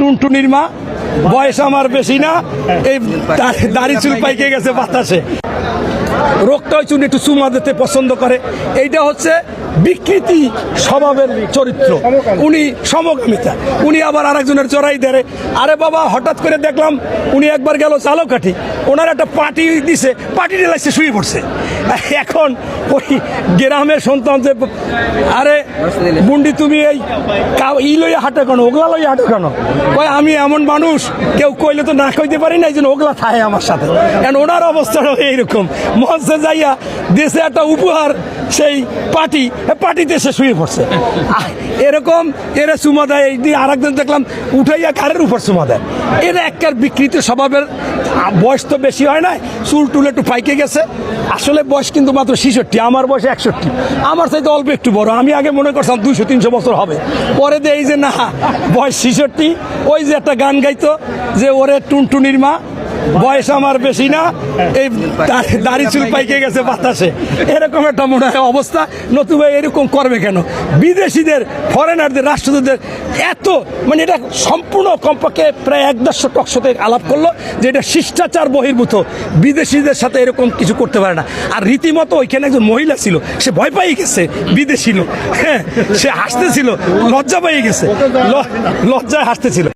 টুনটুনির মা, বয়স আমার বেশি না, এই দাড়ি চুল পাইকে গেছে বাতাসে। রোগটা হচ্ছে উনি একটু চুমা দিতে পছন্দ করে, এইটা হচ্ছে বিকৃতি স্বভাবের চরিত্র। উনি সমকামিতা, উনি আবার আরেকজনের জড়াই দেয়। আরে বাবা, হঠাৎ করে দেখলাম উনি একবার গেল চালকাঠি, ওনার একটা পার্টি দিছে, পার্টি লাগছে, শুয়ে পড়ছে। এখন ওই গ্রামের সন্তান যে, আরে বুন্ডি তুমি এই লইয়া হাঁটো কেন, ওগলা লইয়া হাঁটো কেন? কয় আমি এমন মানুষ, কেউ কইলে তো না কইতে পারি না, এই জন্য ওগলা থাকে আমার সাথে। এখন ওনার অবস্থাটা এইরকম, মঞ্চে যাইয়া দেশে একটা উপহার, সেই পার্টিতে সে শুয়ে পড়ছে। এরকম এরা চুমা দেয়। এই দিয়ে আর একজন দেখলাম উঠাইয়া কারের উপর চুমা দেয়। এরা একটা বিকৃতি স্বভাবের। বয়স তো বেশি হয় না, চুল টুল একটু পাইকে গেছে। আসলে বয়স কিন্তু মাত্র 66, আমার বয়স 61। আমার চাইতে অল্প একটু বড়। আমি আগে মনে করতাম 200-300 বছর হবে, পরে দেই যে না, বয়স 66। ওই যে একটা গান গাইতো যে ওরে টুনটুনির মা, বয়স আমার বেশি না, এই দাড়ি চুল পাইকে গেছে বাতাসে। এরকম একটা মনে হয় অবস্থা। নতুবা এরকম করবে কেন? বিদেশিদের, ফরেনারদের, রাষ্ট্রদূতদের এত, মানে এটা সম্পূর্ণ কমপক্ষে প্রায় 1-150 টকশোতে আলাপ করলো যে এটা শিষ্টাচার বহির্ভূত, বিদেশিদের সাথে এরকম কিছু করতে পারে না। আর রীতিমতো ওইখানে একজন মহিলা ছিল, সে ভয় পাই গেছে, বিদেশি লোক। হ্যাঁ, সে হাসতেছিল, লজ্জা পেয়ে গেছে, লজ্জায় হাসতেছিল।